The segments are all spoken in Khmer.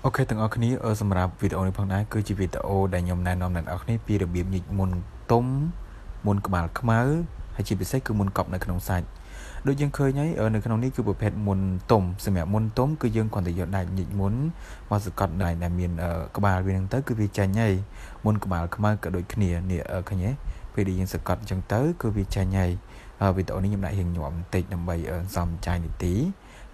Ok, từng ởนี้สำหรับวิดีโอนี้ផងដែរគឺជាវីដេអូដែលខ្ញុំណែនាំអ្នកនរគ្នាពីរបៀបញិចមុនទុំមុនក្បាលខ្មៅហើយជាពិសេសគឺមុនកប់នៅក្នុងសាច់ដូចយើងឃើញហើយនៅក្នុងនេះគឺប្រភេទមុនទុំសម្រាប់មុនទុំគឺយើងគ្រាន់តែយកដៃញិចមុនមកសង្កត់ដៃដែលមានក្បាលវានឹងទៅគឺវាចាញ់ហើយមុនក្បាលខ្មៅក៏ដូចគ្នានេះឃើញទេពេលដែលយើងសង្កត់អញ្ចឹងទៅគឺវាចាញ់ហើយវីដេអូនេះខ្ញុំដាក់រៀងញាប់បន្តិចដើម្បីសំចាយនីតិ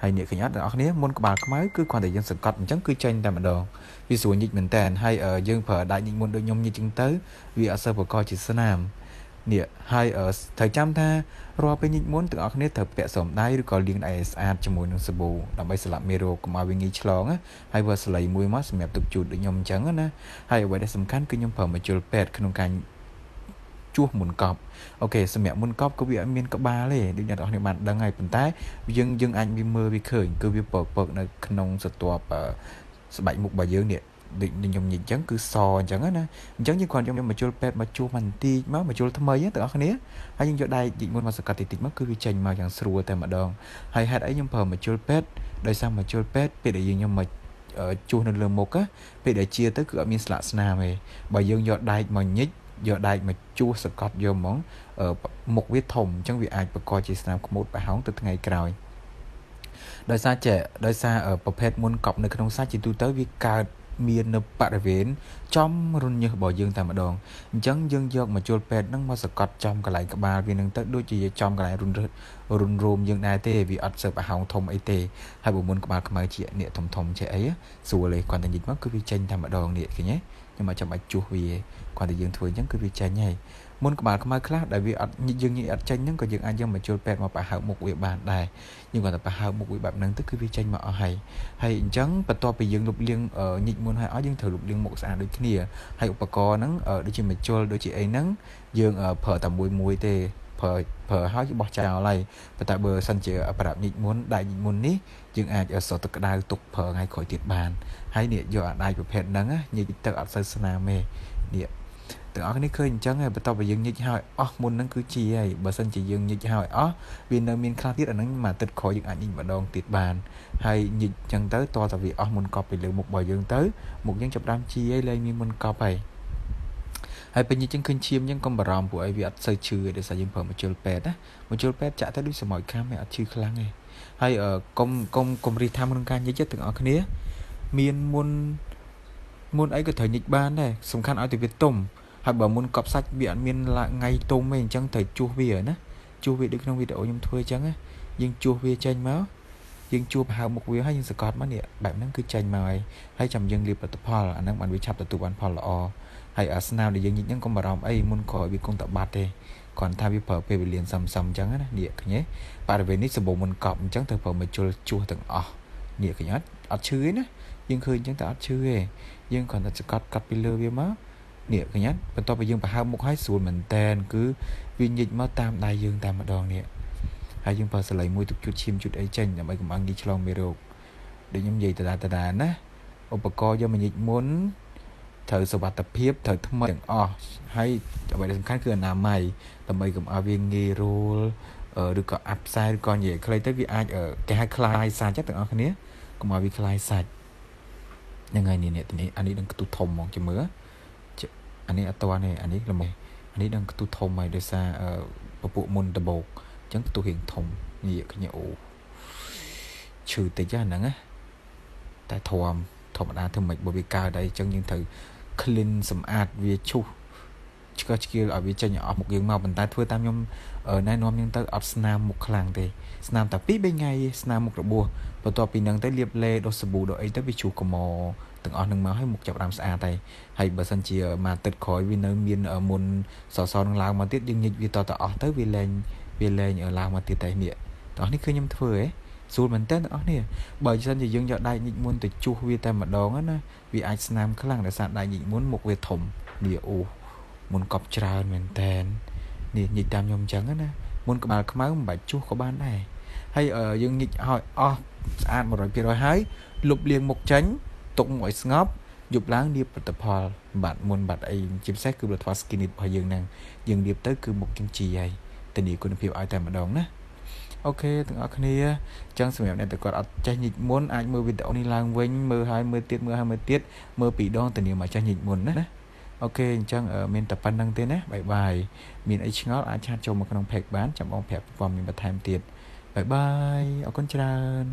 ហើយអ្នកឃើញអត់អ្នកនរគ្នាមុនក្បាលខ្មៅគឺគ្រាន់តែយើងសង្កត់អញ្ចឹងគឺចេញតែម្ដងវាស្រួលញិចមែនតើហើយយើងប្រើដៃញិចមុនដូចខ្ញុំញិចអញ្ចឹងទៅវាអត់សូវប្រកបជាស្នាមនេះហើយត្រូវចាំថារាល់ពេលញិចមុនទាំងអស់គ្នាត្រូវពាក់ស្រោមដៃឬក៏លាងដៃឲ្យស្អាតជាមួយនឹងសាប៊ូដើម្បីស្លាប់មេរោគកុំឲ្យវាងាយឆ្លងហើយវាស្លៃមួយមកសម្រាប់ទុកជូតដូចខ្ញុំអញ្ចឹងណាហើយអ្វីដែលសំខាន់គឺខ្ញុំប្រើមកជុលពេទ្យក្នុងការជួសមុនកប់អូខេសម្រាប់មុនកប់គឺវាអត់មានក្បាលទេដូចអ្នកនរគ្នាបានដឹងហើយប៉ុន្តែយើងអាចវាមើលវាឃើញគឺវាពើនៅក្នុងស្ទាប់ស្បែកមុខរបស់យើងនេះដូចខ្ញុំនិយាយអញ្ចឹងគឺសអញ្ចឹងណាអញ្ចឹងយើងគ្រាន់យកមកជុលពេទ្យមកជួសបន្តិចមកជុលថ្មីទាំងអស់គ្នាហើយយើងយកដៃជីកមុនមកសកាត់តិចមកគឺវាចេញមកយ៉ាងស្រួលតែម្ដងហើយហេតុអីខ្ញុំប្រើមកជុលពេទ្យដោយសារមកជុលពេទ្យពេលដែលយើងមកជួសនៅលើមុខពេលដែលជាទៅគឺអត់មានស្លាកស្នាមទេបើយើងយកដៃមកញិចយកដៃមកជួសសកត់យកហ្មងមុខវាធំអញ្ចឹងវាអាចប្រកបជាស្នាមខ្មូតប្រហោងទៅថ្ងៃក្រោយដោយសារប្រភេទមុនកប់នៅក្នុងសាច់ជាទូទៅវាកើតមាននៅបរិវេណចំរុនញើសរបស់យើងតែម្ដងអញ្ចឹងយើងយកមកជុលពេទ្យហ្នឹងមកសកត់ចំកន្លែងក្បាលវានឹងទៅដូចជាចំកន្លែងរុនរោមយើងដែរទេវាអត់សូវប្រហោងធំអីទេហើយបើមុនក្បាលខ្មៅជាអ្នកធំជាអីស្រួលទេគាត់តែនិយាយមកគឺវាចេញតែម្ដងនេះឃើញទេខ្ញុំមកចាំបាច់ជួសវាគាត់តែយើងធ្វើអញ្ចឹងគឺវាចេញហើយមុនក្បាលខ្មៅខ្លះដែលវាអត់យើងអត់ចេញហ្នឹងក៏យើងអាចយកមកជុលពេទ្យមកប្រហើបមុខវាបានដែរយើងគាត់តែប្រហើបមុខវាបែបហ្នឹងទៅគឺវាចេញមកអស់ហើយអញ្ចឹងបន្ទាប់ពីយើងលុបលាងញិចមុនហើយអស់យើងត្រូវលុបលាងមុខស្អាតដូចគ្នាហើយឧបករណ៍ហ្នឹងដូចជាមកជុលដូចជាអីហ្នឹងយើងប្រើតែមួយទេប្រើហើយបោះចោលហើយប៉ុន្តែបើសិនជាប្រដាប់ញិចមុនដៃញិចមុននេះយើងអាចស្រោតទឹកក្តៅទុកប្រើថ្ងៃក្រោយទៀតបានហើយនេះយកអាដៃប្រភេទហ្នឹងញិចទឹកអត់សូវស្នាមទេនេះទាំងអស់គ្នាឃើញអញ្ចឹងហើយបន្ទាប់ពីយើងញិចហើយអស់មុនហ្នឹងគឺជាហើយបើសិនជាយើងញិចហើយអស់វានៅមានខ្លះទៀតអាហ្នឹងមួយអាទិត្យក្រោយយើងអាចញិចម្ដងទៀតបានហើយញិចអញ្ចឹងទៅតតែវាអស់មុនកប់ពីលើមុខរបស់យើងទៅមុខយើងចាប់ផ្ដើមជាហើយលែងមានមុនកប់ហើយពេលញិចអញ្ចឹងឃើញឈាមអញ្ចឹងកុំបារម្ភព្រោះអីវាអត់សូវឈឺទេដោយសារយើងប្រើមកជុលពេទ្យណាមកជុលពេទ្យចាក់ទៅដូចសម័យខាំអត់ឈឺខ្លាំងទេហើយកុំរិះថាក្នុងការញិចទាំងអស់គ្នាមានមុនអីក៏ត្រូវញិចបានដែរសំខាន់ឲ្យតែវាទុំហើយបើមុនកប់សាច់វាអត់មានថ្ងៃទុំទេអញ្ចឹងត្រូវជួសវាណាជួសវាដូចក្នុងវីដេអូខ្ញុំធ្វើអញ្ចឹងយើងជួសវាចេញមកយើងជួសប្រហើបមុខវាហើយយើងសកត់មកនេះបែបហ្នឹងគឺចេញមកហើយចាំយើងលាបផលិតផលអាហ្នឹងបានវាឆាប់ទទួលបានផលល្អហើយស្នាមដែលយើងញិចហ្នឹងកុំបារម្ភអីមុនក្រោយវាគង់តែបាត់ទេគ្រាន់ថាវាប្រើពេលវេលាសំអញ្ចឹងណានេះឃើញទេបរិវេណនេះសម្បូរមុនកប់អញ្ចឹងត្រូវប្រើមកជុលជួសទាំងអស់នេះឃើញអត់ឈឺទេណាយើងឃើញអញ្ចឹងតែអត់ឈឺទេយើងគ្រាន់តែសកត់កាត់ពីលើវាមកនេះឃើញបន្ទាប់ពីយើងប្រហើបមុខឲ្យស្រួលមែនតែនគឺវាញិចមកតាមដៃយើងតែម្ដងនេះហើយយើងប្រើសលៃមួយទុកជូតឈាមជូតអីចេញដើម្បីកុំឲ្យងាយឆ្លងមេរោគដូចខ្ញុំនិយាយដដែលណាឧបករណ៍យកមកញិចមុនត្រូវសុវត្ថិភាពត្រូវថ្មីទាំងអស់ហើយអ្វីដែលសំខាន់គឺអនាម័យដើម្បីកុំឲ្យវាងាយរលឬក៏អាប់ផ្សាយឬក៏និយាយខ្លីទៅវាអាចគេហៅคลายសាច់ទាំងអស់គ្នាកុំឲ្យវាคลายសាច់ហ្នឹងហើយនេះអានេះនឹងខ្ទុះធំហ្មងជមើអានេះអត់តនេះអានេះល្មមអានេះនឹងខ្ទុះធំហើយដោយសារពពួកមុនដបោកអញ្ចឹងខ្ទុះរៀងធំនេះគ្នាអូឈឺតិចហ្នឹងណាតែធម្មតាធ្វើមិនបើវាកើតអីអញ្ចឹងយើងត្រូវ clean សម្អាតវាឈូសឆ្កឹះឆ្កៀលឲ្យវាចេញអស់មុខយើងមកប៉ុន្តែធ្វើតាមខ្ញុំណែនាំយើងទៅអត់ស្នាមមុខខ្លាំងទេស្នាមតែ 2-3 ថ្ងៃស្នាមមុខរបួសបន្ទាប់ពីហ្នឹងទៅលាបលេដុសសាប៊ូដុសអីទៅវាឈូសកុំទាំងអស់នឹងមកឲ្យមុខចាប់ផ្ដើមស្អាតហើយបើសិនជាមួយទឹកក្រោយវានៅមានមុនសនឹងឡើងមកទៀតយើងញិចវាតអស់ទៅវាលែងឡើងមកទៀតតែនេះទាំងអស់នេះគឺខ្ញុំធ្វើស្រួលមែនតើទាំងអស់នេះបើមិនជាយើងយកដៃញិចមុនទៅជួសវាតែម្ដងណាវាអាចស្នាមខ្លាំងដោយសារដៃញិចមុនមុខវាធំនេះអូមុនកប់ច្រើនមែនតើនេះញិចតាមខ្ញុំអញ្ចឹងណាមុនក្បាលខ្មៅមិនបាច់ជួសក៏បានដែរហើយយើងញិចឲ្យអស់ស្អាត 100% ហើយលុបលាងមុខចេញទុកមកឲ្យស្ងប់យប់ឡើងលាបផលិតផលបាត់មុនបាត់អីជាពិសេសគឺផលិតផល skin របស់យើងហ្នឹងយើងលាបទៅគឺមុខយើងជីហើយតែនេះគុណភាពឲ្យតែម្ដងណា ok từng ở kia chẳng xem này từ còn ở trái nhịp muốn ai mơ video đi lang vinh mơ 20 tiết mơ 20 tiết mơ bị đo từ nhiều mà trái nhịp muốn đấy ok chẳng ở miền tập pan đăng tên đấy bye bye miền ấy ngó ai chat cho một con phèn bán chậm ông phèn vòng miền bật tham tiền bye bye ở con tràn